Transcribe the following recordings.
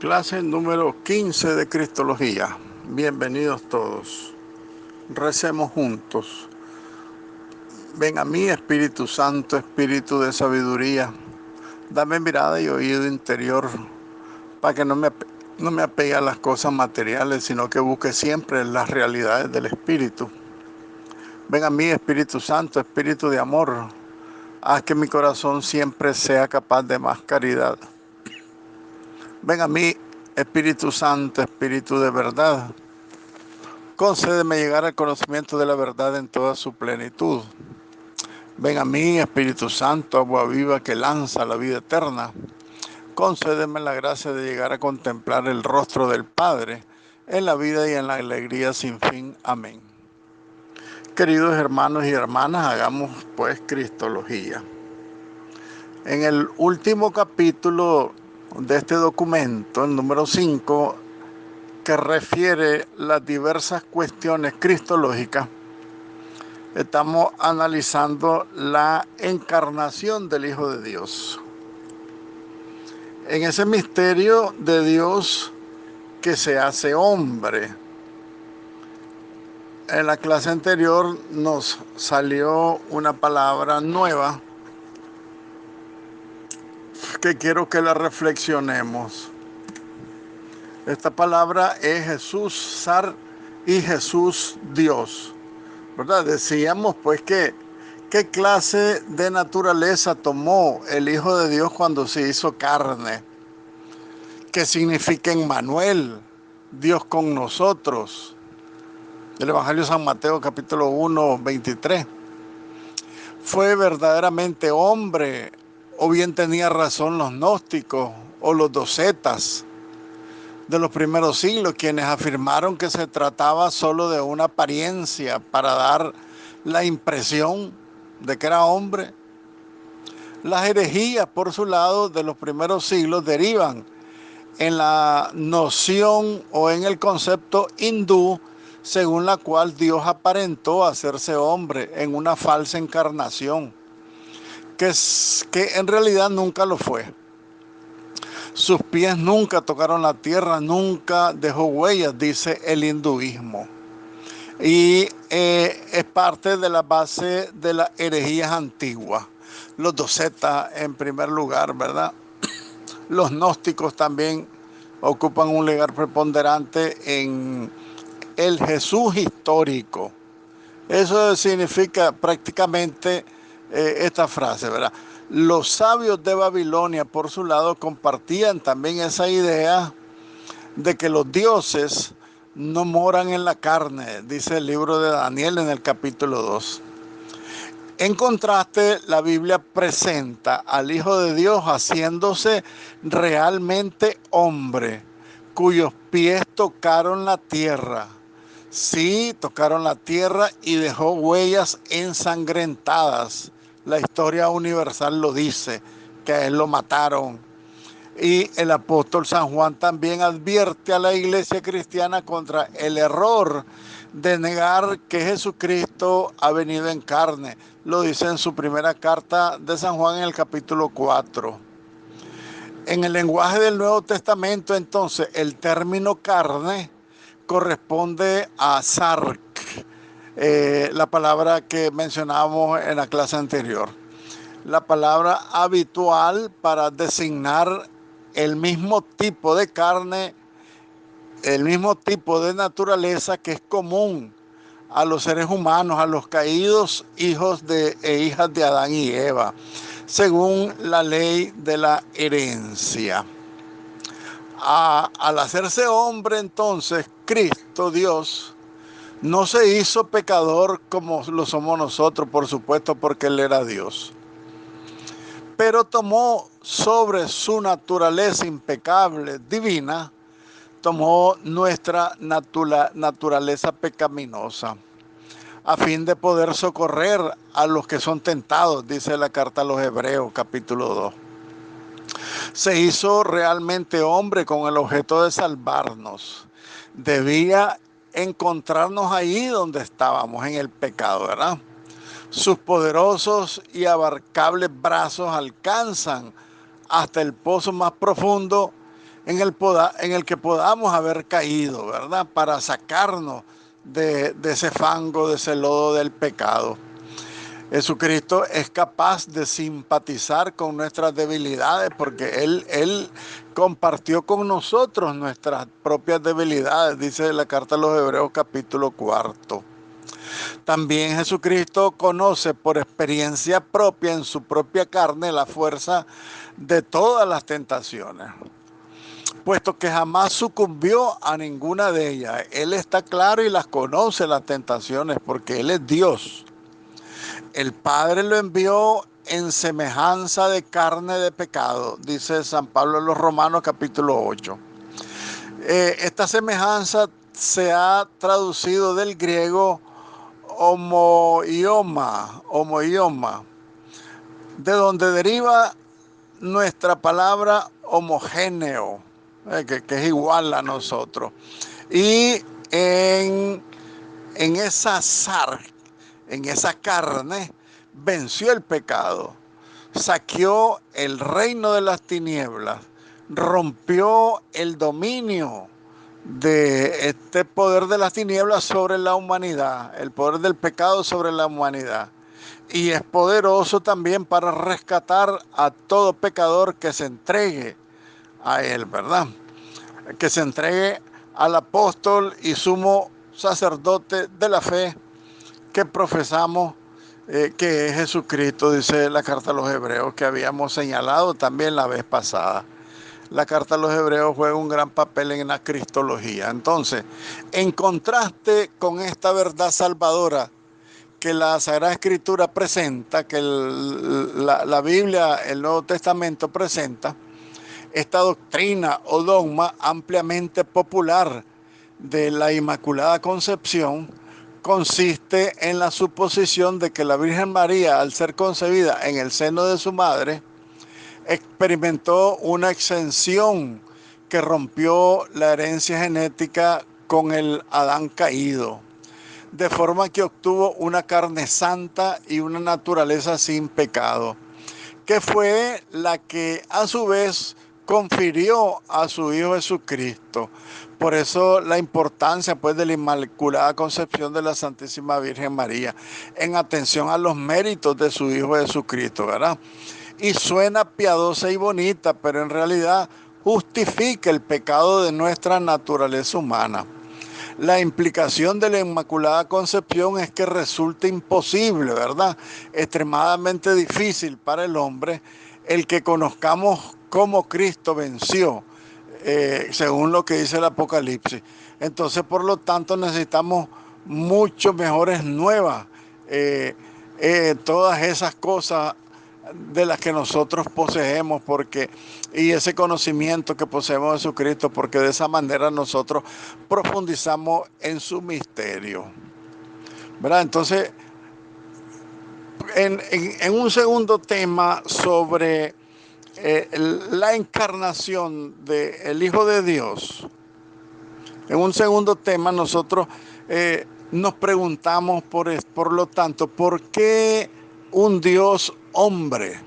Clase número 15 de Cristología. Bienvenidos todos. Recemos juntos. Ven a mí, Espíritu Santo, Espíritu de sabiduría. Dame mirada y oído interior para que no me apegue a las cosas materiales, sino que busque siempre las realidades del Espíritu. Ven a mí, Espíritu Santo, Espíritu de amor. Haz que mi corazón siempre sea capaz de más caridad. Ven a mí, Espíritu Santo, Espíritu de verdad. Concédeme llegar al conocimiento de la verdad en toda su plenitud. Ven a mí, Espíritu Santo, agua viva que lanza la vida eterna. Concédeme la gracia de llegar a contemplar el rostro del Padre en la vida y en la alegría sin fin. Amén. Queridos hermanos y hermanas, hagamos pues Cristología. En el último capítulo de este documento, el número 5, que refiere las diversas cuestiones cristológicas, estamos analizando la encarnación del Hijo de Dios. En ese misterio de Dios que se hace hombre. En la clase anterior nos salió una palabra nueva que quiero que la reflexionemos. Esta palabra es Jesús Sar y Jesús Dios, ¿verdad? Decíamos pues que qué clase de naturaleza tomó el Hijo de Dios cuando se hizo carne. ¿Qué significa Emmanuel, Dios con nosotros? El Evangelio de San Mateo capítulo 1, 23. ¿Fue verdaderamente hombre o bien tenía razón los gnósticos o los docetas de los primeros siglos, quienes afirmaron que se trataba solo de una apariencia para dar la impresión de que era hombre? Las herejías, por su lado, de los primeros siglos derivan en la noción o en el concepto hindú, según la cual Dios aparentó hacerse hombre en una falsa encarnación, que en realidad nunca lo fue. Sus pies nunca tocaron la tierra, nunca dejó huellas, dice el hinduismo. Y es parte de la base de las herejías antiguas. Los docetas en primer lugar, ¿verdad? Los gnósticos también ocupan un lugar preponderante en el Jesús histórico. Eso significa prácticamente esta frase, ¿verdad? Los sabios de Babilonia, por su lado, compartían también esa idea de que los dioses no moran en la carne, dice el libro de Daniel en el capítulo 2. En contraste, la Biblia presenta al Hijo de Dios haciéndose realmente hombre, cuyos pies tocaron la tierra. Sí, tocaron la tierra y dejó huellas ensangrentadas. La historia universal lo dice, que a él lo mataron. Y el apóstol San Juan también advierte a la iglesia cristiana contra el error de negar que Jesucristo ha venido en carne. Lo dice en su primera carta de San Juan en el capítulo 4. En el lenguaje del Nuevo Testamento, entonces, el término carne corresponde a sark, la palabra que mencionábamos en la clase anterior. La palabra habitual para designar el mismo tipo de carne, el mismo tipo de naturaleza que es común a los seres humanos, a los caídos hijos e hijas de Adán y Eva, según la ley de la herencia. Al hacerse hombre, entonces, Cristo, Dios, no se hizo pecador como lo somos nosotros, por supuesto, porque Él era Dios. Pero tomó sobre su naturaleza impecable, divina, tomó nuestra naturaleza pecaminosa, a fin de poder socorrer a los que son tentados, dice la carta a los Hebreos, capítulo 2. Se hizo realmente hombre con el objeto de salvarnos. Debía encontrarnos ahí donde estábamos, en el pecado, ¿verdad? Sus poderosos y abarcables brazos alcanzan hasta el pozo más profundo en el que podamos haber caído, ¿verdad? Para sacarnos de ese fango, de ese lodo del pecado. Jesucristo es capaz de simpatizar con nuestras debilidades porque Él compartió con nosotros nuestras propias debilidades, dice la carta a los Hebreos capítulo 4. También Jesucristo conoce por experiencia propia en su propia carne la fuerza de todas las tentaciones, puesto que jamás sucumbió a ninguna de ellas. Él está claro y las conoce las tentaciones porque Él es Dios. El Padre lo envió en semejanza de carne de pecado, dice San Pablo en los Romanos capítulo 8. Esta semejanza se ha traducido del griego homoioma, de donde deriva nuestra palabra homogéneo, que es igual a nosotros. Y en esa en esa carne, venció el pecado, saqueó el reino de las tinieblas, rompió el dominio de este poder de las tinieblas sobre la humanidad, el poder del pecado sobre la humanidad. Y es poderoso también para rescatar a todo pecador que se entregue a Él, ¿verdad? Que se entregue al apóstol y sumo sacerdote de la fe que profesamos, que es Jesucristo, dice la carta a los Hebreos, que habíamos señalado también la vez pasada. La carta a los Hebreos juega un gran papel en la cristología. Entonces, en contraste con esta verdad salvadora que la Sagrada Escritura presenta, que la Biblia, el Nuevo Testamento presenta, esta doctrina o dogma ampliamente popular de la Inmaculada Concepción consiste en la suposición de que la Virgen María, al ser concebida en el seno de su madre, experimentó una exención que rompió la herencia genética con el Adán caído, de forma que obtuvo una carne santa y una naturaleza sin pecado, que fue la que a su vez confirió a su Hijo Jesucristo. Por eso la importancia pues de la Inmaculada Concepción de la Santísima Virgen María, en atención a los méritos de su Hijo Jesucristo, ¿verdad? Y suena piadosa y bonita, pero en realidad justifica el pecado de nuestra naturaleza humana. La implicación de la Inmaculada Concepción es que resulta imposible, ¿verdad? Extremadamente difícil para el hombre el que conozcamos cómo Cristo venció, según lo que dice el Apocalipsis. Entonces, por lo tanto, necesitamos mucho mejores nuevas, todas esas cosas de las que nosotros poseemos, y ese conocimiento que poseemos de Jesucristo, porque de esa manera nosotros profundizamos en su misterio, ¿verdad? Entonces, en un segundo tema sobre la encarnación del Hijo de Dios, en un segundo tema nosotros nos preguntamos, por lo tanto, ¿por qué un Dios hombre?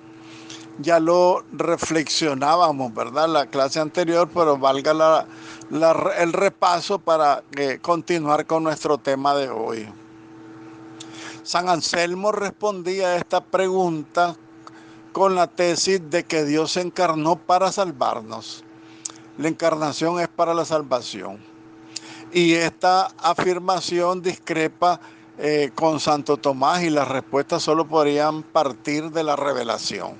Ya lo reflexionábamos, ¿verdad? La clase anterior, pero valga el repaso para continuar con nuestro tema de hoy. San Anselmo respondía a esta pregunta con la tesis de que Dios se encarnó para salvarnos. La encarnación es para la salvación. Y esta afirmación discrepa con Santo Tomás, y las respuestas solo podrían partir de la revelación,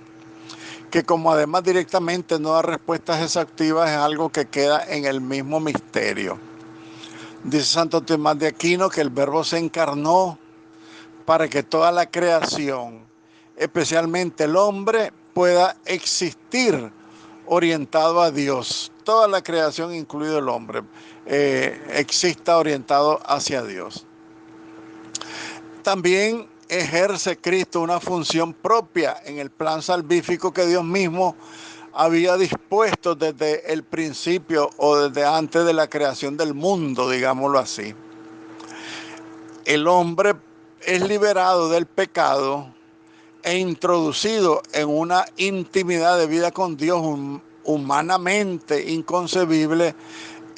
que como además directamente no da respuestas exhaustivas, es algo que queda en el mismo misterio. Dice Santo Tomás de Aquino que el Verbo se encarnó para que toda la creación, especialmente el hombre, pueda existir orientado a Dios. Toda la creación, incluido el hombre, exista orientado hacia Dios. También ejerce Cristo una función propia en el plan salvífico que Dios mismo había dispuesto desde el principio, o desde antes de la creación del mundo, digámoslo así. El hombre es liberado del pecado e introducido en una intimidad de vida con Dios humanamente inconcebible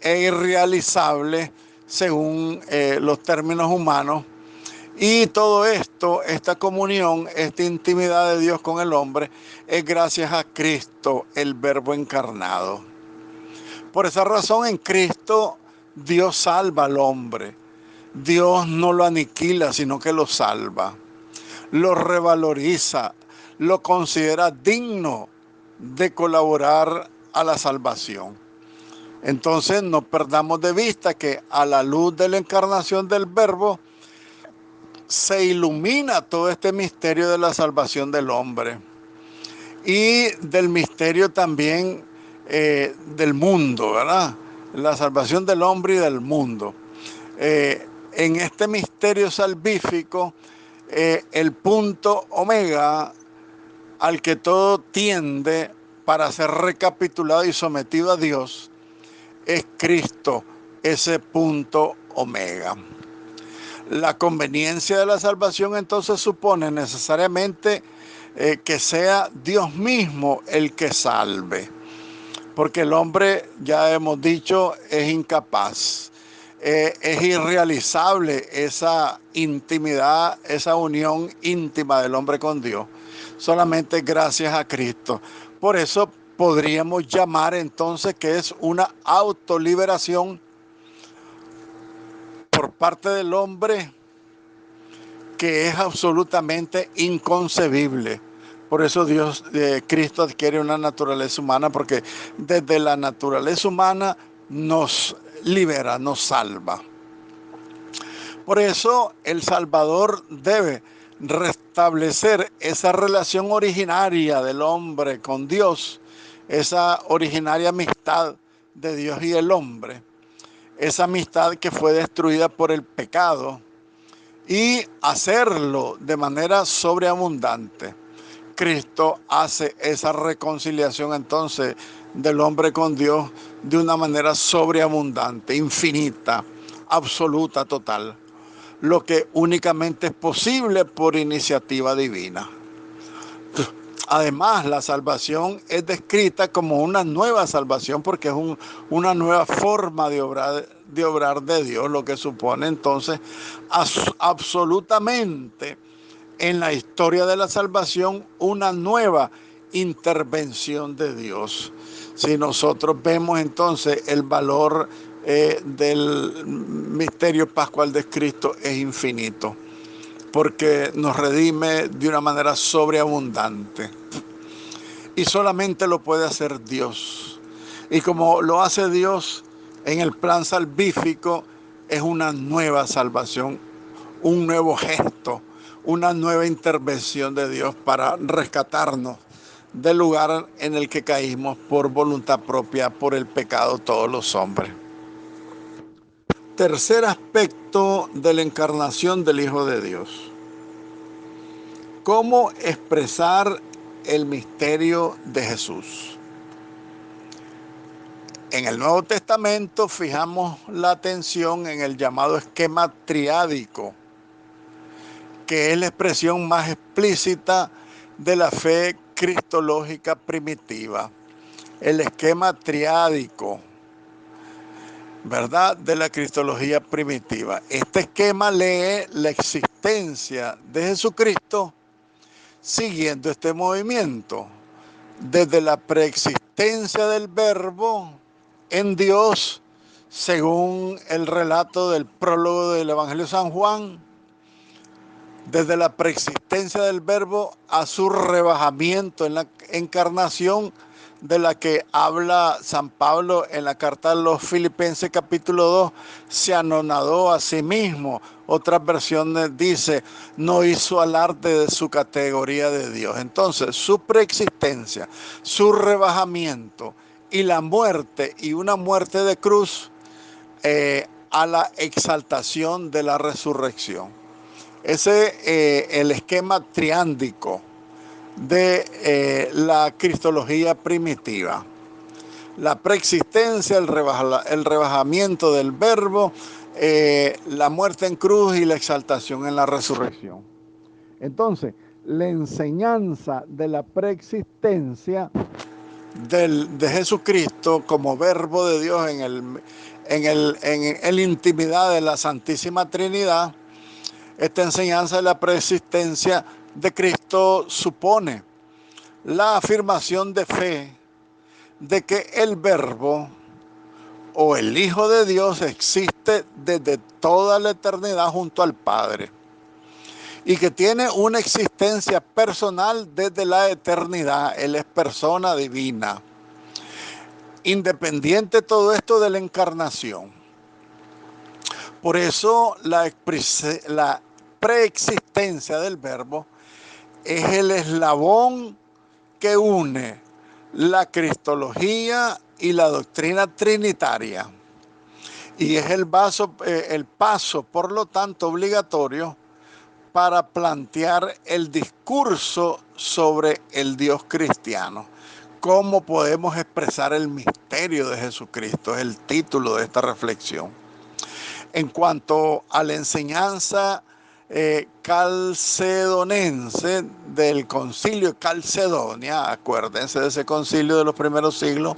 e irrealizable según los términos humanos. Y todo esto, esta comunión, esta intimidad de Dios con el hombre, es gracias a Cristo, el Verbo encarnado. Por esa razón, en Cristo, Dios salva al hombre. Dios no lo aniquila, sino que lo salva, lo revaloriza, lo considera digno de colaborar a la salvación. Entonces, no perdamos de vista que a la luz de la encarnación del Verbo, se ilumina todo este misterio de la salvación del hombre y del misterio también del mundo, ¿verdad? La salvación del hombre y del mundo. En este misterio salvífico, el punto omega al que todo tiende para ser recapitulado y sometido a Dios es Cristo, ese punto omega. La conveniencia de la salvación entonces supone necesariamente que sea Dios mismo el que salve, porque el hombre, ya hemos dicho, es incapaz, es irrealizable esa intimidad, esa unión íntima del hombre con Dios, solamente gracias a Cristo. Por eso podríamos llamar entonces que es una autoliberación por parte del hombre que es absolutamente inconcebible. Por eso Cristo adquiere una naturaleza humana, porque desde la naturaleza humana nos libera, nos salva. Por eso el Salvador debe restablecer esa relación originaria del hombre con Dios, esa originaria amistad de Dios y el hombre, esa amistad que fue destruida por el pecado, y hacerlo de manera sobreabundante. Cristo hace esa reconciliación entonces del hombre con Dios de una manera sobreabundante, infinita, absoluta, total, lo que únicamente es posible por iniciativa divina. Además, la salvación es descrita como una nueva salvación porque es una nueva forma de obrar de Dios, lo que supone entonces absolutamente en la historia de la salvación una nueva intervención de Dios. Si nosotros vemos entonces el valor del misterio pascual de Cristo es infinito, porque nos redime de una manera sobreabundante. Y solamente lo puede hacer Dios. Y como lo hace Dios en el plan salvífico, es una nueva salvación, un nuevo gesto, una nueva intervención de Dios para rescatarnos del lugar en el que caímos por voluntad propia, por el pecado todos los hombres. Tercer aspecto de la encarnación del Hijo de Dios. ¿Cómo expresar el misterio de Jesús? En el Nuevo Testamento fijamos la atención en el llamado esquema triádico, que es la expresión más explícita de la fe cristológica primitiva. El esquema triádico, ¿verdad?, de la cristología primitiva. Este esquema lee la existencia de Jesucristo siguiendo este movimiento, desde la preexistencia del Verbo en Dios, según el relato del prólogo del Evangelio de San Juan, desde la preexistencia del Verbo a su rebajamiento en la encarnación, de la que habla San Pablo en la carta a los Filipenses capítulo 2, se anonadó a sí mismo. Otras versiones dice, no hizo alarde de su categoría de Dios. Entonces, su preexistencia, su rebajamiento y la muerte, y una muerte de cruz, a la exaltación de la resurrección. Ese es el esquema triándico de la cristología primitiva. La preexistencia, el rebajamiento del Verbo, la muerte en cruz y la exaltación en la resurrección. Entonces, la enseñanza de la preexistencia de Jesucristo como verbo de Dios en la intimidad de la Santísima Trinidad, esta enseñanza de la preexistencia de Cristo supone la afirmación de fe de que el verbo o el Hijo de Dios existe desde toda la eternidad junto al Padre y que tiene una existencia personal desde la eternidad. Él es persona divina, independiente de todo esto de la encarnación. Por eso la preexistencia del verbo es el eslabón que une la cristología y la doctrina trinitaria. Y es el paso, por lo tanto, obligatorio para plantear el discurso sobre el Dios cristiano. ¿Cómo podemos expresar el misterio de Jesucristo? Es el título de esta reflexión. En cuanto a la enseñanza calcedonense del concilio de Calcedonia, acuérdense de ese concilio de los primeros siglos,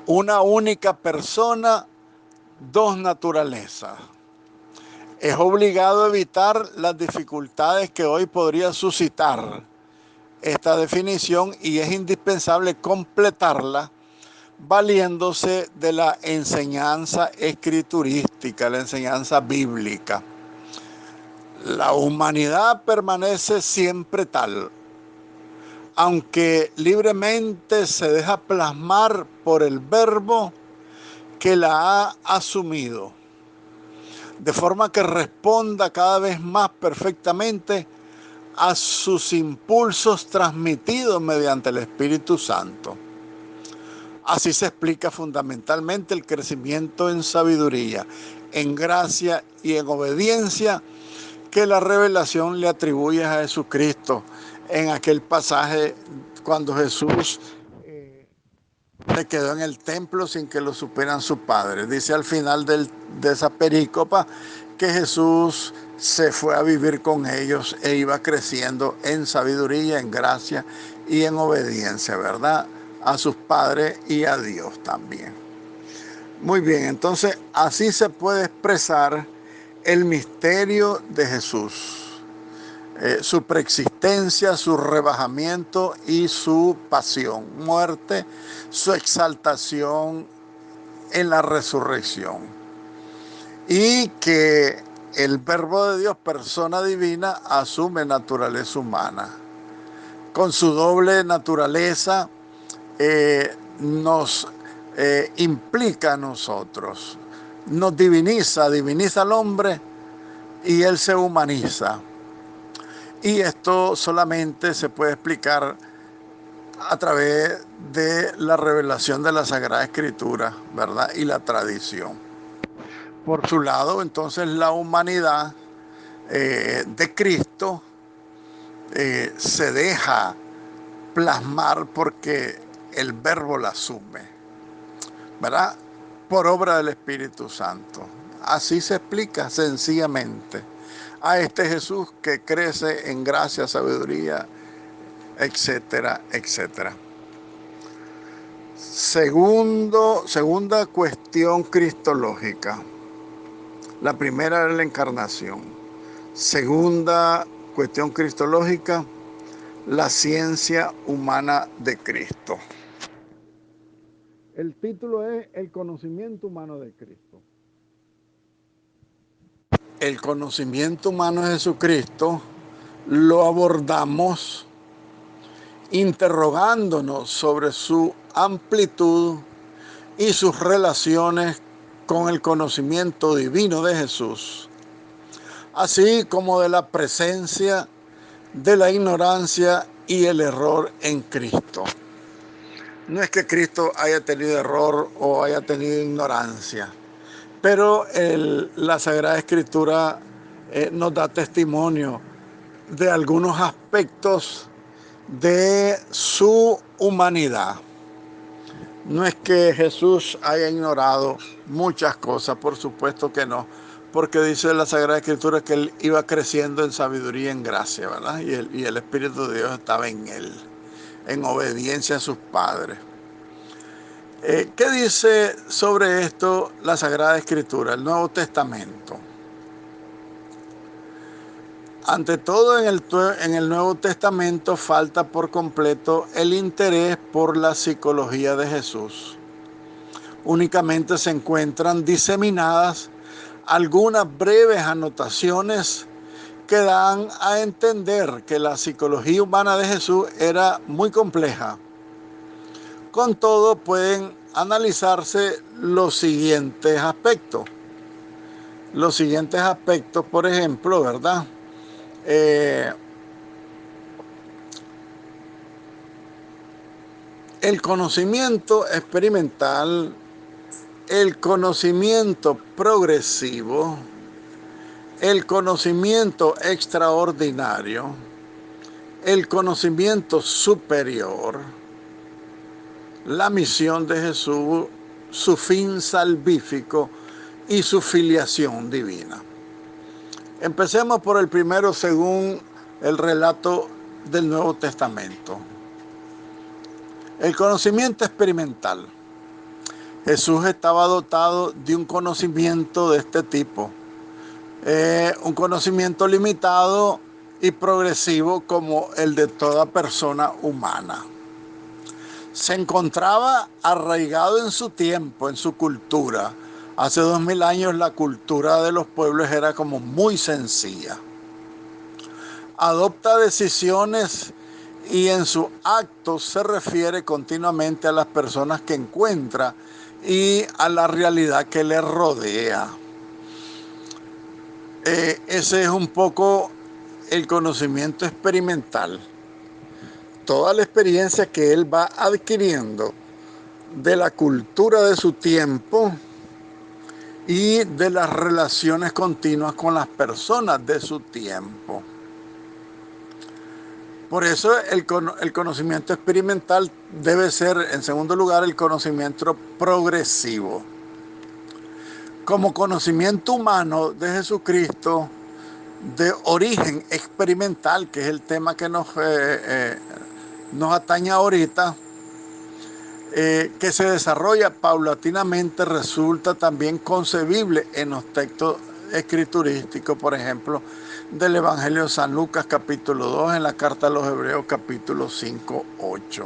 una única persona, dos naturalezas. Es obligado a evitar las dificultades que hoy podría suscitar esta definición y es indispensable completarla valiéndose de la enseñanza escriturística, la enseñanza bíblica. La humanidad permanece siempre tal, aunque libremente se deja plasmar por el verbo que la ha asumido, de forma que responda cada vez más perfectamente a sus impulsos transmitidos mediante el Espíritu Santo. Así se explica fundamentalmente el crecimiento en sabiduría, en gracia y en obediencia que la revelación le atribuye a Jesucristo en aquel pasaje cuando Jesús se quedó en el templo sin que lo supieran sus padres. Dice al final de esa perícopa que Jesús se fue a vivir con ellos e iba creciendo en sabiduría, en gracia y en obediencia, ¿verdad? A sus padres y a Dios también. Muy bien, entonces así se puede expresar el misterio de Jesús, su preexistencia, su rebajamiento y su pasión, muerte, su exaltación en la resurrección. Y que el verbo de Dios, persona divina, asume naturaleza humana. Con su doble naturaleza nos implica a nosotros, nos diviniza al hombre y él se humaniza. Y esto solamente se puede explicar a través de la revelación de la Sagrada Escritura, ¿verdad? Y la tradición. Por su lado, entonces, la humanidad de Cristo se deja plasmar porque el verbo la asume, ¿verdad? Por obra del Espíritu Santo. Así se explica sencillamente a este Jesús que crece en gracia, sabiduría, etcétera, etcétera. Segunda cuestión cristológica. La primera es la encarnación. Segunda cuestión cristológica, la ciencia humana de Cristo. El título es El conocimiento humano de Cristo. El conocimiento humano de Jesucristo lo abordamos interrogándonos sobre su amplitud y sus relaciones con el conocimiento divino de Jesús, así como de la presencia de la ignorancia y el error en Cristo. No es que Cristo haya tenido error o haya tenido ignorancia, pero la Sagrada Escritura nos da testimonio de algunos aspectos de su humanidad. No es que Jesús haya ignorado muchas cosas, por supuesto que no, porque dice la Sagrada Escritura que él iba creciendo en sabiduría y en gracia, ¿verdad? Y el Espíritu de Dios estaba en él. en obediencia a sus padres. ¿Qué dice sobre esto la Sagrada Escritura, el Nuevo Testamento? Ante todo, en el Nuevo Testamento falta por completo el interés por la psicología de Jesús. Únicamente se encuentran diseminadas algunas breves anotaciones que dan a entender que la psicología humana de Jesús era muy compleja. Con todo, pueden analizarse los siguientes aspectos. Los siguientes aspectos, por ejemplo, ¿verdad? El conocimiento experimental, el conocimiento progresivo, el conocimiento extraordinario, el conocimiento superior, la misión de Jesús, su fin salvífico y su filiación divina. Empecemos por el primero según el relato del Nuevo Testamento. El conocimiento experimental. Jesús estaba dotado de un conocimiento de este tipo. Un conocimiento limitado y progresivo como el de toda persona humana. Se encontraba arraigado en su tiempo, en su cultura. Hace 2000 años la cultura de los pueblos era como muy sencilla. Adopta decisiones y en sus actos se refiere continuamente a las personas que encuentra y a la realidad que le rodea. Ese es un poco el conocimiento experimental. Toda la experiencia que él va adquiriendo de la cultura de su tiempo y de las relaciones continuas con las personas de su tiempo. Por eso el conocimiento experimental debe ser, en segundo lugar, el conocimiento progresivo. Como conocimiento humano de Jesucristo, de origen experimental, que es el tema que nos atañe ahorita, que se desarrolla paulatinamente, resulta también concebible en los textos escriturísticos, por ejemplo, del Evangelio de San Lucas capítulo 2, en la carta a los Hebreos capítulo 5, 8.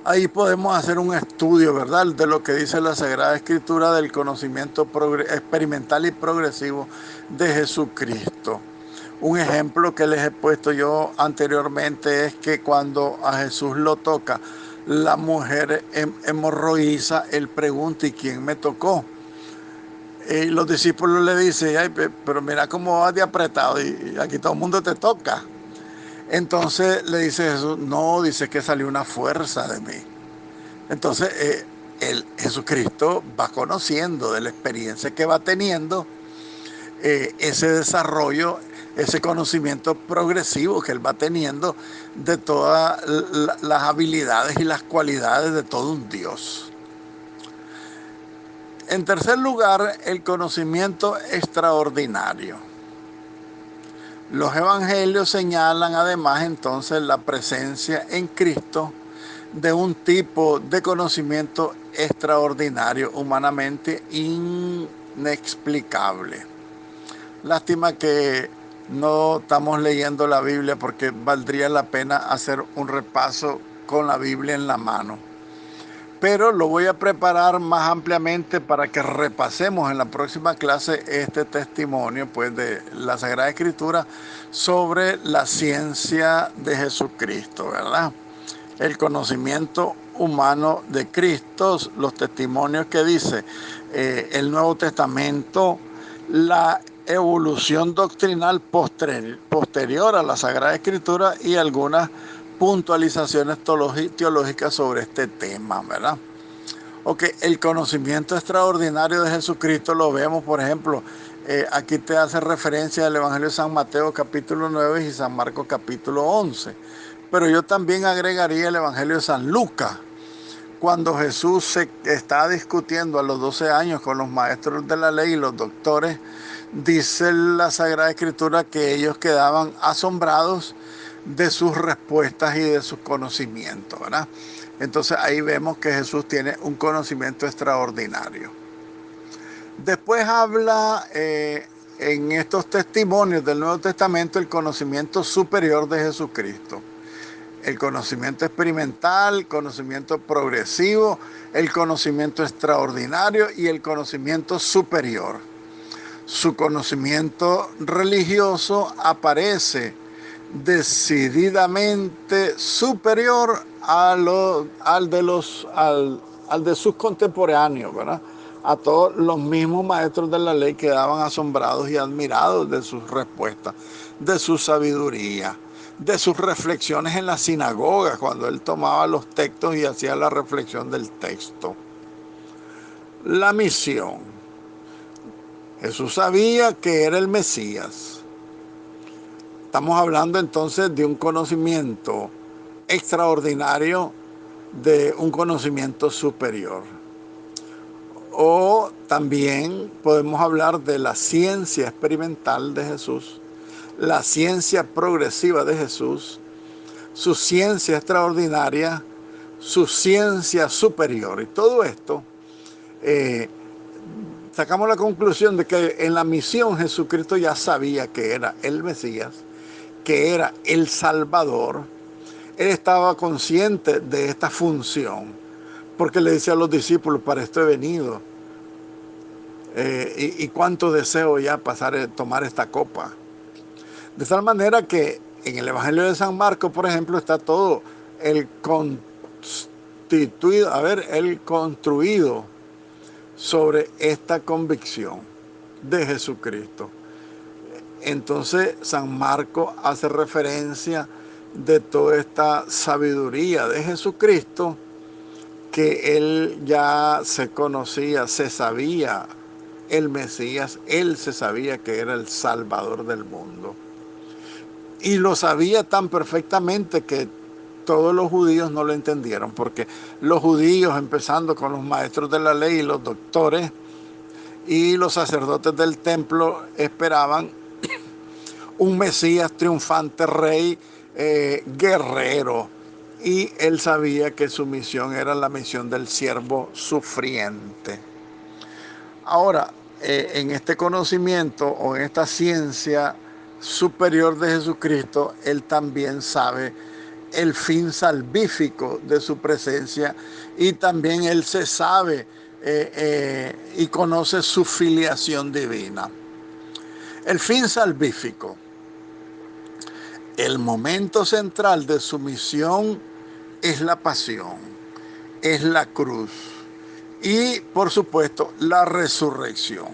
Ahí podemos hacer un estudio, ¿verdad?, de lo que dice la Sagrada Escritura del conocimiento experimental y progresivo de Jesucristo. Un ejemplo que les he puesto yo anteriormente es que cuando a Jesús lo toca la mujer hemorroísa, él pregunta: ¿y quién me tocó? Y los discípulos le dicen: ay, pero mira cómo vas de apretado y aquí todo el mundo te toca. Entonces le dice Jesús: no, dice que salió una fuerza de mí. Entonces Jesucristo va conociendo de la experiencia que va teniendo, ese desarrollo, ese conocimiento progresivo que él va teniendo de todas las habilidades y las cualidades de todo un Dios. En tercer lugar, el conocimiento extraordinario. Los evangelios señalan además entonces la presencia en Cristo de un tipo de conocimiento extraordinario, humanamente inexplicable. Lástima que no estamos leyendo la Biblia, porque valdría la pena hacer un repaso con la Biblia en la mano. Pero lo voy a preparar más ampliamente para que repasemos en la próxima clase este testimonio, pues, de la Sagrada Escritura sobre la ciencia de Jesucristo, ¿verdad? El conocimiento humano de Cristo, los testimonios que dice el Nuevo Testamento, la evolución doctrinal posterior a la Sagrada Escritura y algunas puntualizaciones teológicas sobre este tema, ¿verdad? Ok, el conocimiento extraordinario de Jesucristo lo vemos, por ejemplo, aquí te hace referencia al Evangelio de San Mateo capítulo 9 y San Marcos capítulo 11. Pero yo también agregaría el Evangelio de San Lucas, cuando Jesús se está discutiendo a los 12 años con los maestros de la ley y los doctores. Dice la Sagrada Escritura que ellos quedaban asombrados de sus respuestas y de sus conocimientos, ¿verdad? Entonces ahí vemos que Jesús tiene un conocimiento extraordinario. Después habla en estos testimonios del Nuevo Testamento el conocimiento superior de Jesucristo. El conocimiento experimental, el conocimiento progresivo, el conocimiento extraordinario y el conocimiento superior. Su conocimiento religioso aparece decididamente superior al de sus contemporáneos, ¿verdad? A todos los mismos maestros de la ley quedaban asombrados y admirados de sus respuestas, de su sabiduría, de sus reflexiones en las sinagogas, cuando él tomaba los textos y hacía la reflexión del texto. La misión. Jesús sabía que era el Mesías. Estamos hablando entonces de un conocimiento extraordinario, de un conocimiento superior. O también podemos hablar de la ciencia experimental de Jesús, la ciencia progresiva de Jesús, su ciencia extraordinaria, su ciencia superior. Y todo esto, sacamos la conclusión de que en la misión Jesucristo ya sabía que era el Mesías, que era el Salvador. Él estaba consciente de esta función, porque le decía a los discípulos, para esto he venido. Y cuánto deseo ya tomar esta copa. De tal manera que en el Evangelio de San Marcos, por ejemplo, está todo el construido sobre esta convicción de Jesucristo. Entonces San Marcos hace referencia de toda esta sabiduría de Jesucristo, que él ya se conocía, se sabía el Mesías, él se sabía que era el Salvador del mundo. Y lo sabía tan perfectamente que todos los judíos no lo entendieron, porque los judíos, empezando con los maestros de la ley y los doctores y los sacerdotes del templo, esperaban un Mesías triunfante, rey, guerrero, y él sabía que su misión era la misión del siervo sufriente. Ahora, en este conocimiento o en esta ciencia superior de Jesucristo, él también sabe el fin salvífico de su presencia, y también él se sabe y conoce su filiación divina. El fin salvífico. El momento central de su misión es la pasión, es la cruz y, por supuesto, la resurrección.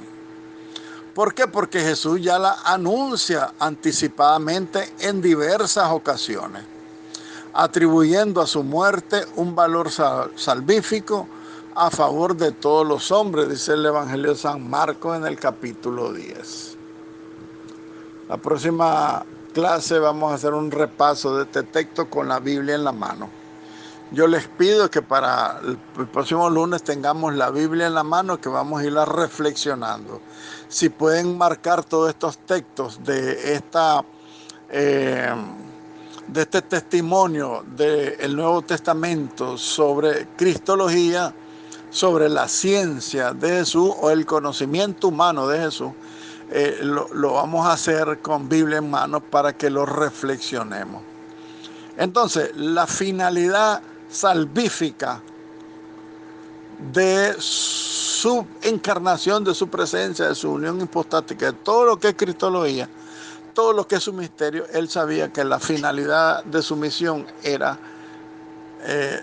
¿Por qué? Porque Jesús ya la anuncia anticipadamente en diversas ocasiones, atribuyendo a su muerte un valor salvífico a favor de todos los hombres, dice el Evangelio de San Marcos en el capítulo 10. La próxima clase vamos a hacer un repaso de este texto con la Biblia en la mano. Yo les pido que para el próximo lunes tengamos la Biblia en la mano, que vamos a irla reflexionando. Si pueden marcar todos estos textos de este testimonio del Nuevo Testamento sobre cristología, sobre la ciencia de Jesús o el conocimiento humano de Jesús, lo vamos a hacer con Biblia en mano para que lo reflexionemos. Entonces, la finalidad salvífica de su encarnación, de su presencia, de su unión hipostática, de todo lo que es cristología, todo lo que es su misterio, él sabía que la finalidad de su misión era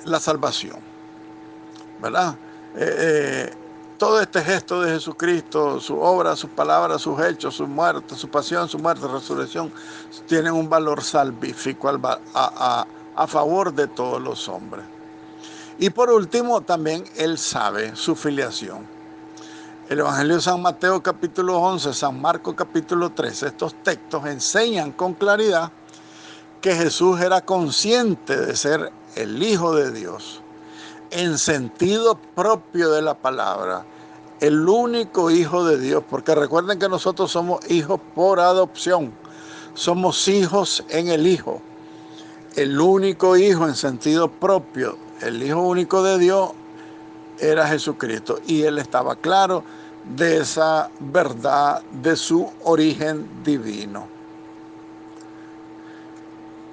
la salvación, ¿verdad? Todo este gesto de Jesucristo, su obra, sus palabras, sus hechos, su muerte, su pasión, su muerte, resurrección, tienen un valor salvífico a favor de todos los hombres. Y por último, también él sabe su filiación. El Evangelio de San Mateo capítulo 11, San Marcos capítulo 13, estos textos enseñan con claridad que Jesús era consciente de ser el Hijo de Dios, en sentido propio de la palabra, el único Hijo de Dios, porque recuerden que nosotros somos hijos por adopción, somos hijos en el Hijo. el único Hijo en sentido propio, el Hijo único de Dios, era Jesucristo. Y él estaba claro de esa verdad de su origen divino.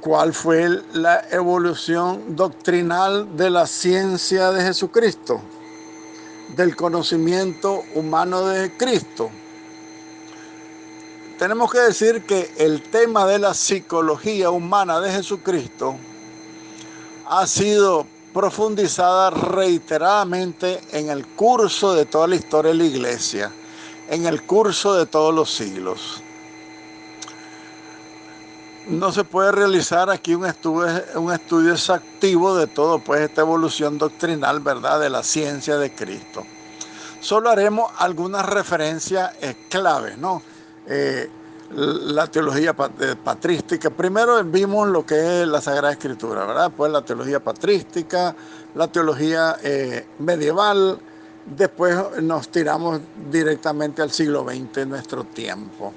¿Cuál fue la evolución doctrinal de la ciencia de Jesucristo? Del conocimiento humano de Cristo. Tenemos que decir que el tema de la psicología humana de Jesucristo ha sido profundizada reiteradamente en el curso de toda la historia de la Iglesia, en el curso de todos los siglos. No se puede realizar aquí un estudio exhaustivo de todo, pues, esta evolución doctrinal, ¿verdad?, de la ciencia de Cristo. Solo haremos algunas referencias claves, ¿no? La teología patrística. Primero vimos lo que es la Sagrada Escritura, ¿verdad? Pues la teología patrística, la teología medieval. Después nos tiramos directamente al siglo XX, nuestro tiempo,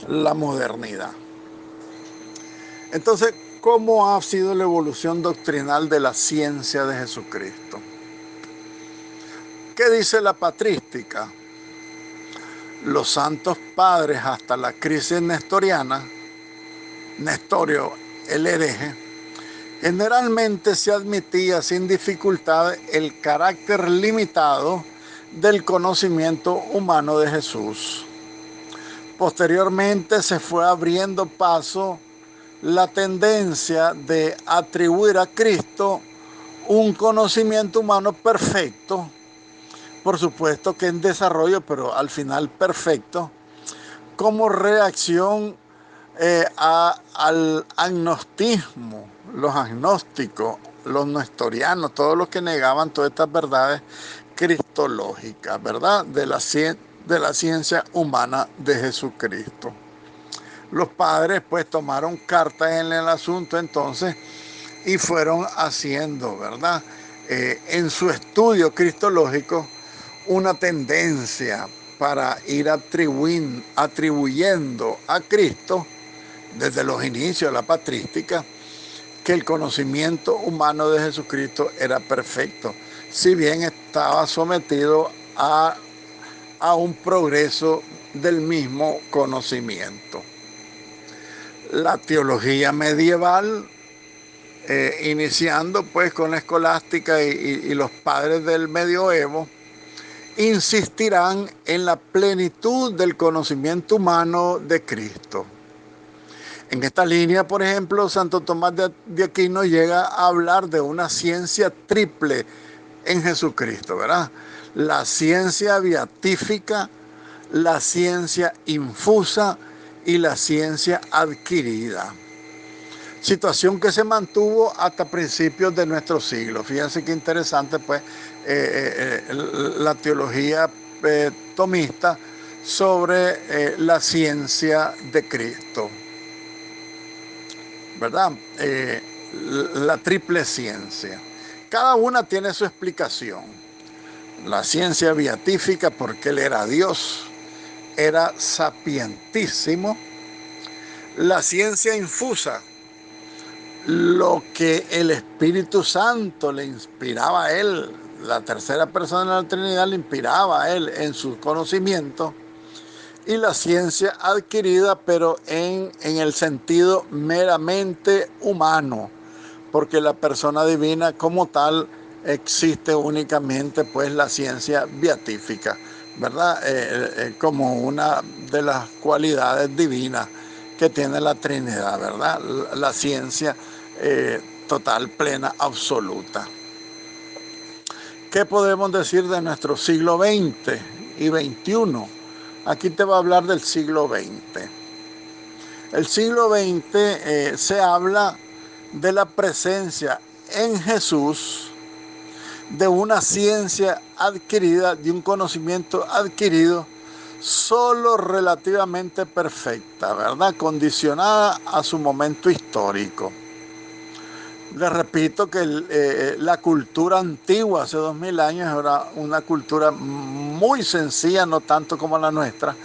la modernidad. Entonces, ¿cómo ha sido la evolución doctrinal de la ciencia de Jesucristo? ¿Qué dice la patrística? Los santos padres hasta la crisis nestoriana, Nestorio el hereje, generalmente se admitía sin dificultad el carácter limitado del conocimiento humano de Jesús. Posteriormente se fue abriendo paso la tendencia de atribuir a Cristo un conocimiento humano perfecto, por supuesto que en desarrollo, pero al final perfecto, como reacción al agnostismo, los agnósticos, los nestorianos, todos los que negaban todas estas verdades cristológicas, ¿verdad?, de la ciencia humana de Jesucristo. Los padres pues tomaron cartas en el asunto entonces y fueron haciendo, ¿verdad?, en su estudio cristológico una tendencia para ir atribuyendo a Cristo, desde los inicios de la patrística, que el conocimiento humano de Jesucristo era perfecto, si bien estaba sometido a un progreso del mismo conocimiento. La teología medieval, iniciando pues con la escolástica y los padres del medioevo, insistirán en la plenitud del conocimiento humano de Cristo. En esta línea, por ejemplo, Santo Tomás de Aquino llega a hablar de una ciencia triple en Jesucristo, ¿verdad? La ciencia beatífica, la ciencia infusa y la ciencia adquirida. Situación que se mantuvo hasta principios de nuestro siglo. Fíjense qué interesante, pues, la teología tomista sobre la ciencia de Cristo, ¿verdad? La triple ciencia. Cada una tiene su explicación. La ciencia beatífica, porque él era Dios, era sapientísimo. La ciencia infusa, lo que el Espíritu Santo le inspiraba a él, la tercera persona de la Trinidad le inspiraba a él en su conocimiento. Y la ciencia adquirida, pero en el sentido meramente humano, porque la persona divina como tal existe únicamente pues la ciencia beatífica, ¿verdad? Como una de las cualidades divinas que tiene la Trinidad, ¿verdad? La ciencia total, plena, absoluta. ¿Qué podemos decir de nuestro siglo XX y XXI? Aquí te va a hablar del siglo XX. El siglo XX se habla de la presencia en Jesús de una ciencia adquirida, de un conocimiento adquirido, solo relativamente perfecta, ¿verdad? Condicionada a su momento histórico. Les repito que la cultura antigua, hace 2000 años, era una cultura muy sencilla, no tanto como la nuestra.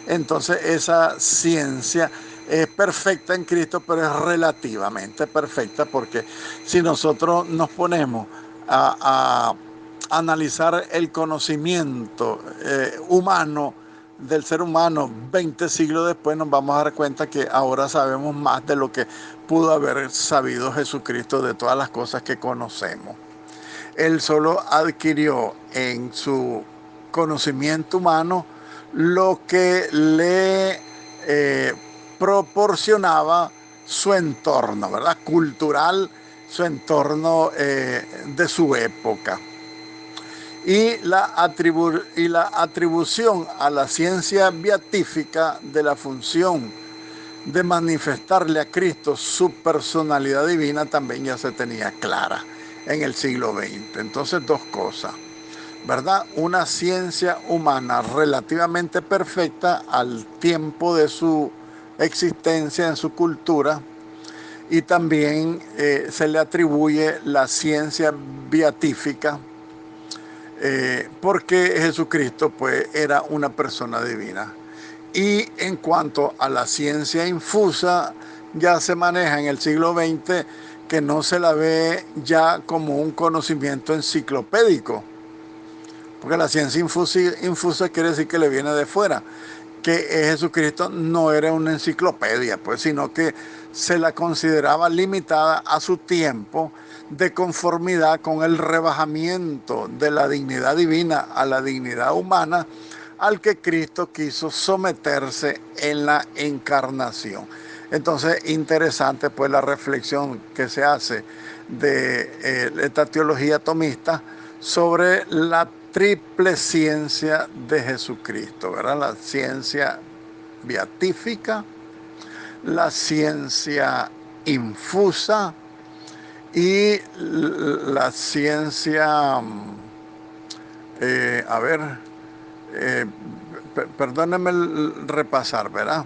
Entonces esa ciencia es perfecta en Cristo, pero es relativamente perfecta, porque si nosotros nos ponemos a analizar el conocimiento humano del ser humano 20 siglos después, nos vamos a dar cuenta que ahora sabemos más de lo que pudo haber sabido Jesucristo de todas las cosas que conocemos. Él solo adquirió en su conocimiento humano lo que le proporcionaba su entorno, ¿verdad? Cultural, su entorno de su época. Y la atribución a la ciencia beatífica de la función de manifestarle a Cristo su personalidad divina también ya se tenía clara en el siglo XX. Entonces, dos cosas, ¿verdad? Una ciencia humana relativamente perfecta al tiempo de su existencia en su cultura, y también se le atribuye la ciencia beatífica porque Jesucristo pues era una persona divina. Y en cuanto a la ciencia infusa, ya se maneja en el siglo XX que no se la ve ya como un conocimiento enciclopédico, porque la ciencia infusa quiere decir que le viene de fuera, que Jesucristo no era una enciclopedia, pues, sino que se la consideraba limitada a su tiempo, de conformidad con el rebajamiento de la dignidad divina a la dignidad humana, al que Cristo quiso someterse en la encarnación. Entonces, interesante pues la reflexión que se hace de esta teología tomista sobre la triple ciencia de Jesucristo, ¿verdad? La ciencia beatífica, la ciencia infusa y la ciencia, a ver, perdónenme el repasar, ¿verdad?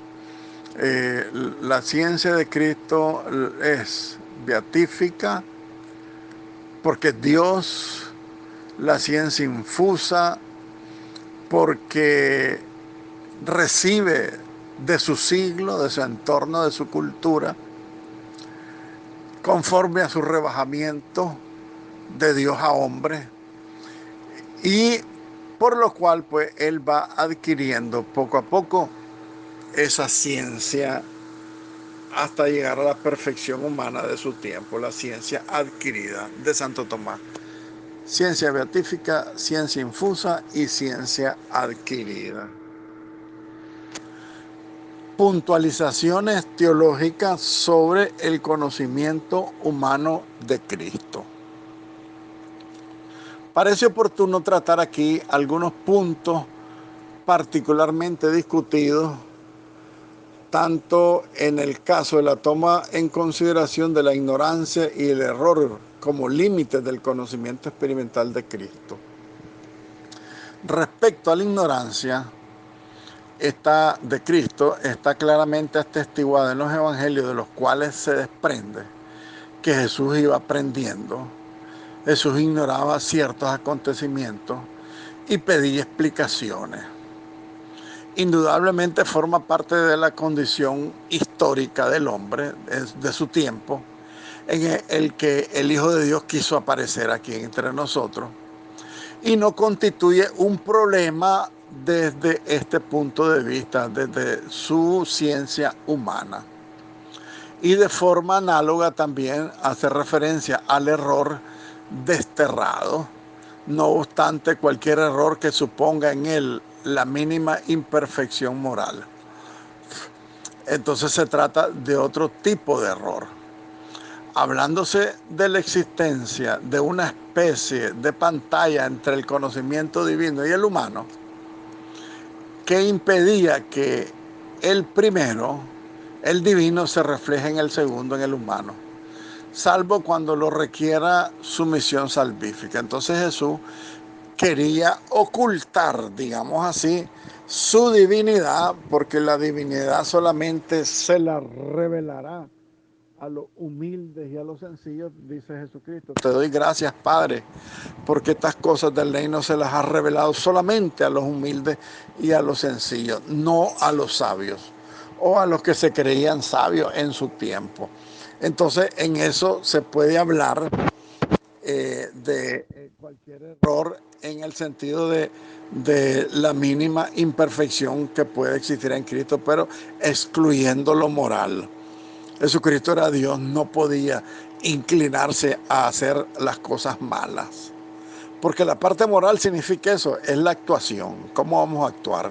La ciencia de Cristo es beatífica porque Dios, la ciencia infusa porque recibe de su siglo, de su entorno, de su cultura, conforme a su rebajamiento de Dios a hombre, y por lo cual pues él va adquiriendo poco a poco esa ciencia hasta llegar a la perfección humana de su tiempo, la ciencia adquirida de Santo Tomás. Ciencia beatífica, ciencia infusa y ciencia adquirida. Puntualizaciones teológicas sobre el conocimiento humano de Cristo. Parece oportuno tratar aquí algunos puntos particularmente discutidos, tanto en el caso de la toma en consideración de la ignorancia y el error como límites del conocimiento experimental de Cristo. Respecto a la ignorancia de Cristo, está claramente atestiguada en los evangelios, de los cuales se desprende que Jesús iba aprendiendo. Jesús ignoraba ciertos acontecimientos y pedía explicaciones. Indudablemente forma parte de la condición histórica del hombre, de su tiempo, en el que el Hijo de Dios quiso aparecer aquí entre nosotros, y no constituye un problema desde este punto de vista, desde su ciencia humana. Y de forma análoga también hace referencia al error desterrado, no obstante cualquier error que suponga en él la mínima imperfección moral. Entonces se trata de otro tipo de error. Hablándose de la existencia de una especie de pantalla entre el conocimiento divino y el humano, que impedía que el primero, el divino, se refleje en el segundo, en el humano, salvo cuando lo requiera su misión salvífica. Entonces Jesús quería ocultar, digamos así, su divinidad, porque la divinidad solamente se la revelará a los humildes y a los sencillos, dice Jesucristo. Te doy gracias, Padre, porque estas cosas del reino se las ha revelado solamente a los humildes y a los sencillos, no a los sabios. o a los que se creían sabios en su tiempo. Entonces, en eso se puede hablar de cualquier error en el sentido de la mínima imperfección que puede existir en Cristo, pero excluyendo lo moral. Jesucristo era Dios, no podía inclinarse a hacer las cosas malas. Porque la parte moral significa eso, es la actuación, cómo vamos a actuar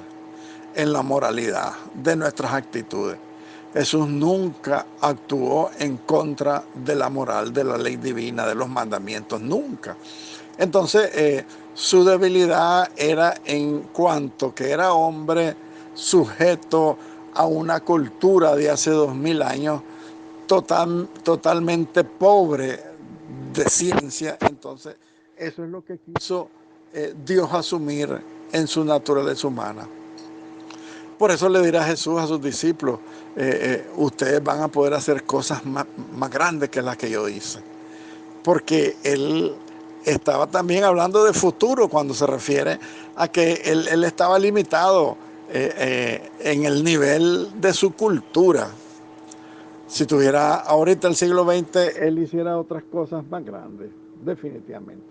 en la moralidad de nuestras actitudes. Jesús nunca actuó en contra de la moral, de la ley divina, de los mandamientos, nunca. Entonces, su debilidad era en cuanto que era hombre sujeto a una cultura de hace 2000 años totalmente pobre de ciencia. Entonces, eso es lo que quiso Dios asumir en su naturaleza humana. Por eso le dirá Jesús a sus discípulos, ustedes van a poder hacer cosas más grandes que las que yo hice. Porque él estaba también hablando de futuro cuando se refiere a que él estaba limitado en el nivel de su cultura. Si tuviera ahorita el siglo XX, él hiciera otras cosas más grandes, definitivamente.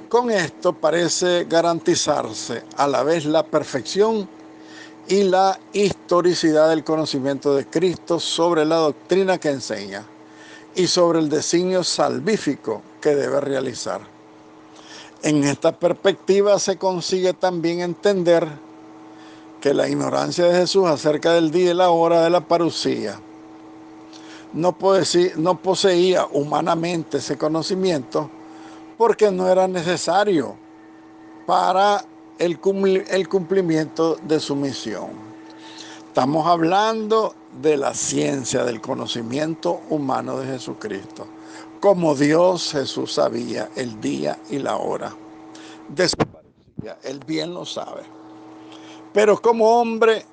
Con esto parece garantizarse a la vez la perfección y la historicidad del conocimiento de Cristo sobre la doctrina que enseña y sobre el designio salvífico que debe realizar. En esta perspectiva se consigue también entender que la ignorancia de Jesús acerca del día y la hora de la parucía no poseía humanamente ese conocimiento porque no era necesario para el cumplimiento de su misión. Estamos hablando de la ciencia, del conocimiento humano de Jesucristo. Como Dios, Jesús sabía el día y la hora de su parucía. Él bien lo sabe. Pero como hombre,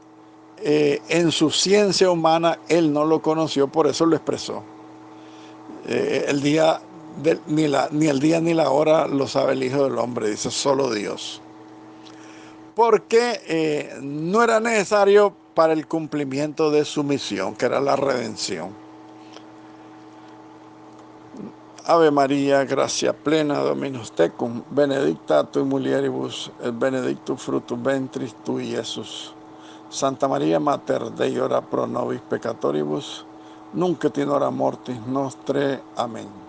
en su ciencia humana, él no lo conoció, por eso lo expresó. El día ni el día ni la hora lo sabe el Hijo del Hombre, dice solo Dios. Porque no era necesario para el cumplimiento de su misión, que era la redención. Ave María, gracia plena, Dominus tecum, benedicta tu mulieribus, et benedictus fructus ventris tui, Iesus. Santa María Mater Dei, ora pro nobis peccatoribus, nunc et in hora mortis nostre. Amén.